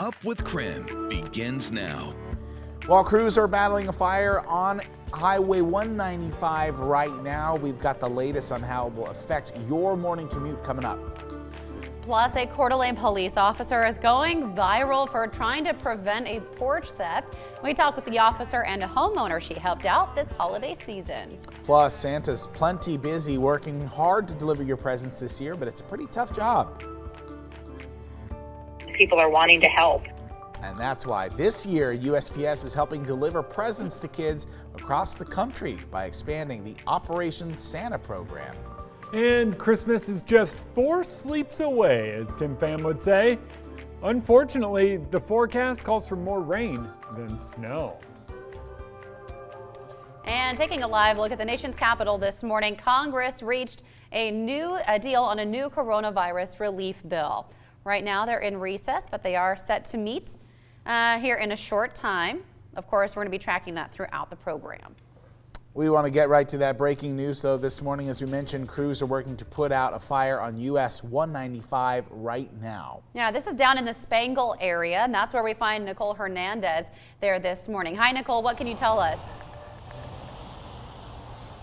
Up with KREM begins now. While crews are battling a fire on Highway 195 right now, we've got the latest on how it will affect your morning commute coming up. Plus, a Coeur d'Alene police officer is going viral for trying to prevent a porch theft. We talked with the officer and a homeowner she helped out this holiday season. Plus, Santa's plenty busy working hard to deliver your presents this year, but it's a pretty tough job. People are wanting to help. And that's why this year USPS is helping deliver presents to kids across the country by expanding the Operation Santa program. And Christmas is just 4 sleeps away, as Tim Pham would say. Unfortunately, the forecast calls for more rain than snow. And taking a live look at the nation's capital this morning, Congress reached a deal on a new coronavirus relief bill. Right now they're in recess, but they are set to meet here in a short time. Of course, we're going to be tracking that throughout the program. We want to get right to that breaking news, though. This morning, as we mentioned, crews are working to put out a fire on US 195 right now. Yeah, this is down in the Spangle area, and that's where we find Nicole Hernandez there this morning. Hi, Nicole. What can you tell us?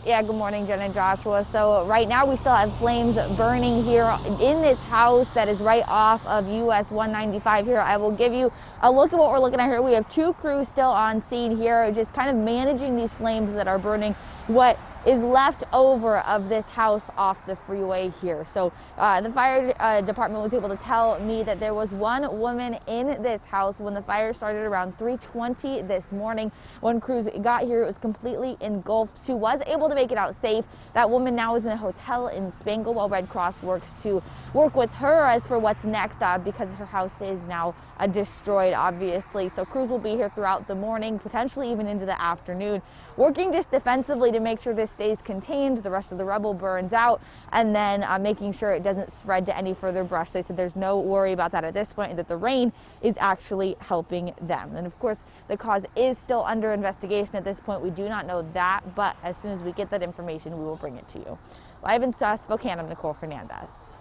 Yeah, good morning, Jen and Joshua. So right now we still have flames burning here in this house that is right off of US 195 here. I will give you a look at what we're looking at here. We have 2 crews still on scene here, just kind of managing these flames that are burning what is left over of this house off the freeway here. So the fire department was able to tell me that there was 1 woman in this house when the fire started around 3:20 this morning. When crews got here, it was completely engulfed. She was able to make it out safe. That woman now is in a hotel in Spangle while Red Cross works to work with her as for what's next because her house is now destroyed, obviously. So crews will be here throughout the morning, potentially even into the afternoon, working just defensively to make sure this stays contained, the rest of the rubble burns out, and then making sure it doesn't spread to any further brush. They said there's no worry about that at this point, and that the rain is actually helping them. And of course, the cause is still under investigation at this point. We do not know that, but as soon as we get that information, we will bring it to you. Live in Spokane, I'm Nicole Hernandez.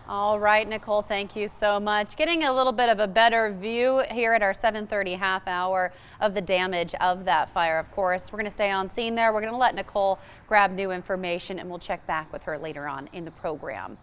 All right, Nicole, thank you so much. Getting a little bit of a better view here at our 7:30 half hour of the damage of that fire. Of course, we're going to stay on scene there. We're going to let Nicole grab new information, and we'll check back with her later on in the program.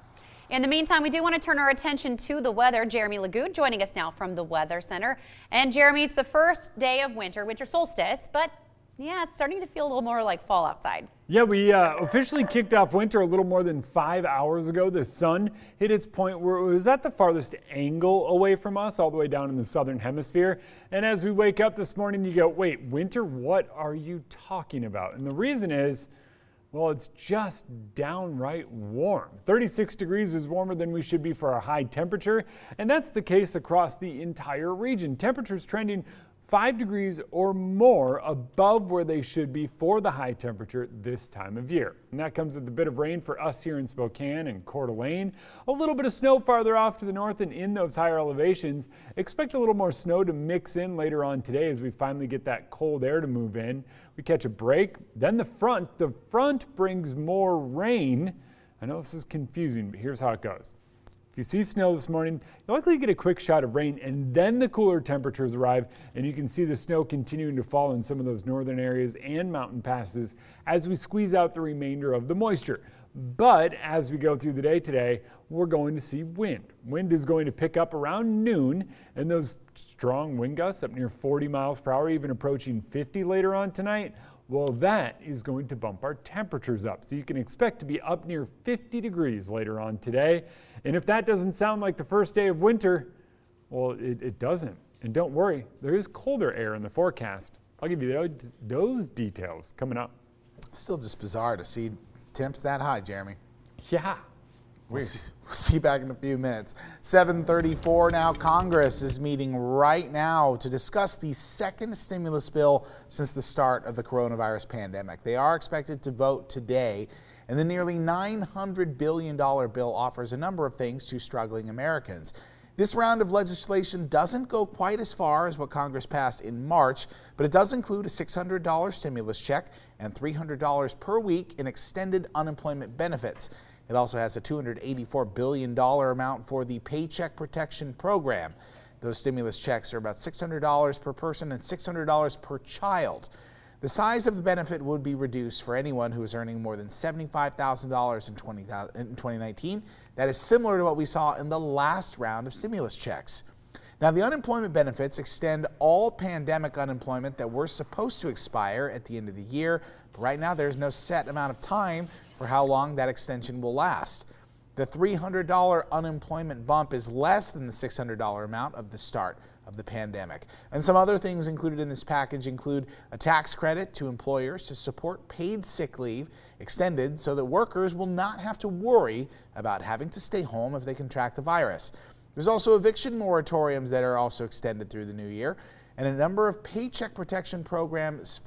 In the meantime, we do want to turn our attention to the weather. Jeremy Lagoud joining us now from the Weather Center. And Jeremy, it's the first day of winter solstice, but yeah, it's starting to feel a little more like fall outside. Yeah, we officially kicked off winter a little more than 5 hours ago. The sun hit its point where it was at the farthest angle away from us, all the way down in the southern hemisphere. And as we wake up this morning, you go, wait, winter? What are you talking about? And the reason is, well, it's just downright warm. 36 degrees is warmer than we should be for our high temperature, and that's the case across the entire region. Temperatures trending 5 degrees or more above where they should be for the high temperature this time of year. And that comes with a bit of rain for us here in Spokane and Coeur d'Alene. A little bit of snow farther off to the north and in those higher elevations. Expect a little more snow to mix in later on today as we finally get that cold air to move in. We catch a break, then the front brings more rain. I know this is confusing, but here's how it goes. If you see snow this morning, you'll likely get a quick shot of rain, and then the cooler temperatures arrive, and you can see the snow continuing to fall in some of those northern areas and mountain passes as we squeeze out the remainder of the moisture. But as we go through the day today, we're going to see wind. Wind is going to pick up around noon, and those strong wind gusts up near 40 miles per hour, even approaching 50 later on tonight. Well, that is going to bump our temperatures up. So you can expect to be up near 50 degrees later on today. And if that doesn't sound like the first day of winter, well, it doesn't. And don't worry, there is colder air in the forecast. I'll give you those details coming up. Still just bizarre to see temps that high, Jeremy. Yeah. We'll see you back in a few minutes. 7:34 now. Congress is meeting right now to discuss the second stimulus bill since the start of the coronavirus pandemic. They are expected to vote today, and the nearly $900 billion bill offers a number of things to struggling Americans. This round of legislation doesn't go quite as far as what Congress passed in March, but it does include a $600 stimulus check and $300 per week in extended unemployment benefits. It also has a $284 billion amount for the Paycheck Protection Program. Those stimulus checks are about $600 per person and $600 per child. The size of the benefit would be reduced for anyone who is earning more than $75,000 in 2019. That is similar to what we saw in the last round of stimulus checks. Now, the unemployment benefits extend all pandemic unemployment that were supposed to expire at the end of the year. But right now, there's no set amount of time for how long that extension will last. The $300 unemployment bump is less than the $600 amount of the start of the pandemic. And some other things included in this package include a tax credit to employers to support paid sick leave extended so that workers will not have to worry about having to stay home if they contract the virus. There's also eviction moratoriums that are also extended through the new year, and a number of paycheck protection programs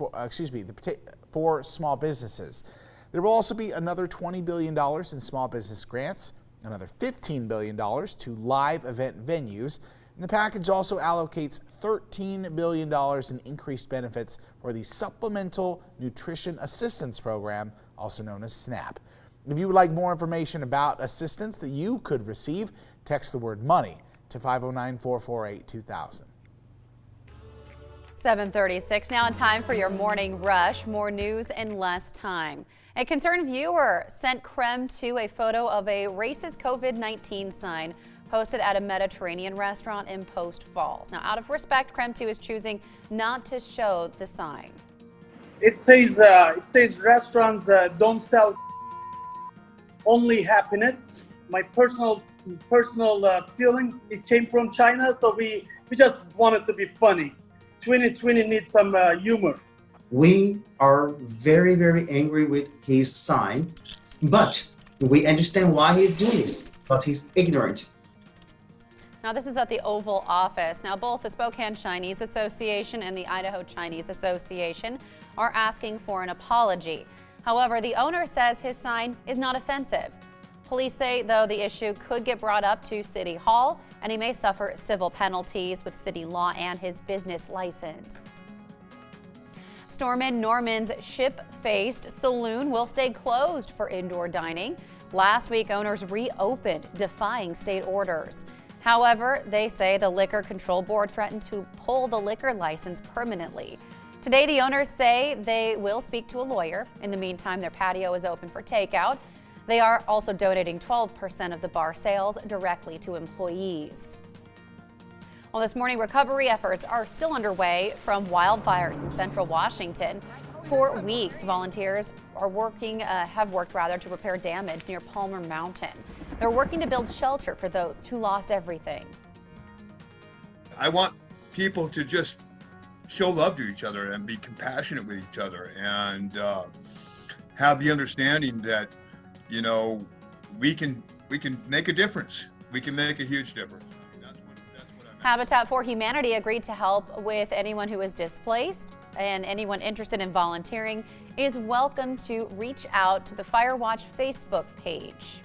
for small businesses. There will also be another $20 billion in small business grants, another $15 billion to live event venues. And the package also allocates $13 billion in increased benefits for the Supplemental Nutrition Assistance Program, also known as SNAP. If you would like more information about assistance that you could receive, text the word MONEY to 509-448-2000. 7:36 now, in time for your morning rush. More news in less time. A concerned viewer sent KREM 2 a photo of a racist COVID-19 sign posted at a Mediterranean restaurant in Post Falls. Now, out of respect, KREM 2 is choosing not to show the sign. It says restaurants don't sell, only happiness. My personal feelings, it came from China, so we just wanted to be funny. 2020 needs some humor. We are very, very angry with his sign, but we understand why he's doing this, because he's ignorant. Now, this is at the Oval Office. Now, both the Spokane Chinese Association and the Idaho Chinese Association are asking for an apology. However, the owner says his sign is not offensive. Police say, though, the issue could get brought up to City Hall, and he may suffer civil penalties with city law and his business license. Stormin Norman's ship-faced saloon will stay closed for indoor dining. Last week, owners reopened, defying state orders. However, they say the Liquor Control Board threatened to pull the liquor license permanently. Today, the owners say they will speak to a lawyer. In the meantime, their patio is open for takeout. They are also donating 12% of the bar sales directly to employees. Well, this morning, recovery efforts are still underway from wildfires in central Washington. For weeks, volunteers have worked to repair damage near Palmer Mountain. They're working to build shelter for those who lost everything. I want people to just show love to each other and be compassionate with each other and have the understanding that, you know, we can make a difference. We can make a huge difference. That's what I'm Habitat for Humanity agreed to help with anyone who is displaced, and anyone interested in volunteering is welcome to reach out to the Firewatch Facebook page.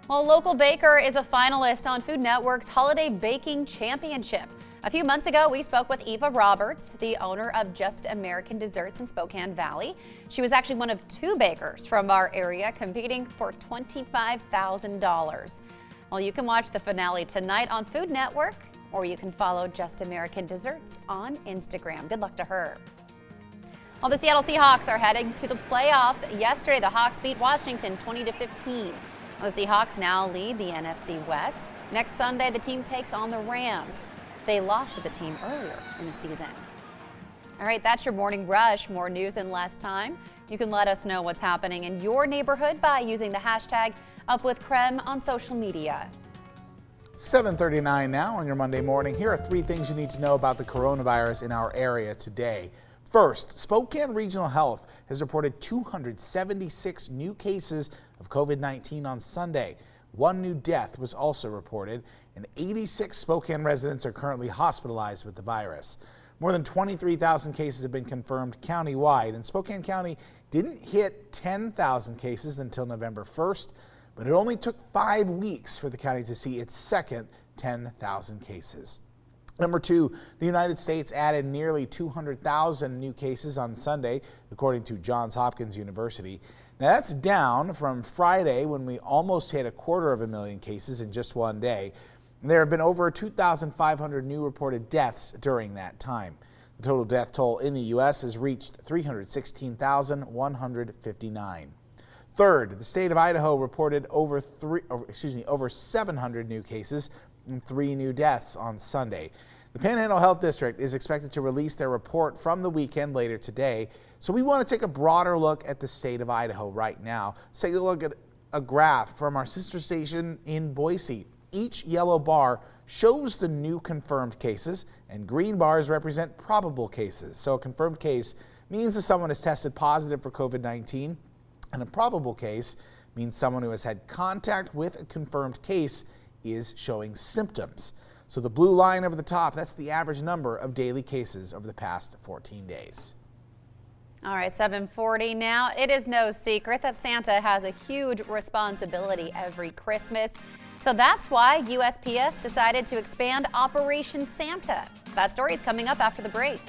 Well, a local baker is a finalist on Food Network's Holiday Baking Championship. A few months ago, we spoke with Eva Roberts, the owner of Just American Desserts in Spokane Valley. She was actually one of 2 bakers from our area competing for $25,000. Well, you can watch the finale tonight on Food Network, or you can follow Just American Desserts on Instagram. Good luck to her. Well, the Seattle Seahawks are heading to the playoffs. Yesterday, the Hawks beat Washington 20-15. The Seahawks now lead the NFC West. Next Sunday, the team takes on the Rams. They lost to the team earlier in the season. All right, that's your morning rush. More news in less time. You can let us know what's happening in your neighborhood by using the hashtag #UpWithKREM on social media. 7:39 now on your Monday morning. Here are 3 things you need to know about the coronavirus in our area today. First, Spokane Regional Health has reported 276 new cases of COVID-19 on Sunday. 1 new death was also reported, and 86 Spokane residents are currently hospitalized with the virus. More than 23,000 cases have been confirmed countywide, and Spokane County didn't hit 10,000 cases until November 1st, but it only took 5 weeks for the county to see its second 10,000 cases. Number 2, the United States added nearly 200,000 new cases on Sunday, according to Johns Hopkins University. Now that's down from Friday when we almost hit 250,000 cases in just one day. And there have been over 2,500 new reported deaths during that time. The total death toll in the U.S. has reached 316,159. Third, the state of Idaho reported over 700 new cases and 3 new deaths on Sunday. The Panhandle Health District is expected to release their report from the weekend later today. So we want to take a broader look at the state of Idaho right now. Let's take a look at a graph from our sister station in Boise. Each yellow bar shows the new confirmed cases, and green bars represent probable cases. So a confirmed case means that someone has tested positive for COVID-19, and a probable case means someone who has had contact with a confirmed case is showing symptoms. So the blue line over the top, that's the average number of daily cases over the past 14 days. All right, 7:40 now. It is no secret that Santa has a huge responsibility every Christmas. So that's why USPS decided to expand Operation Santa. That story is coming up after the break.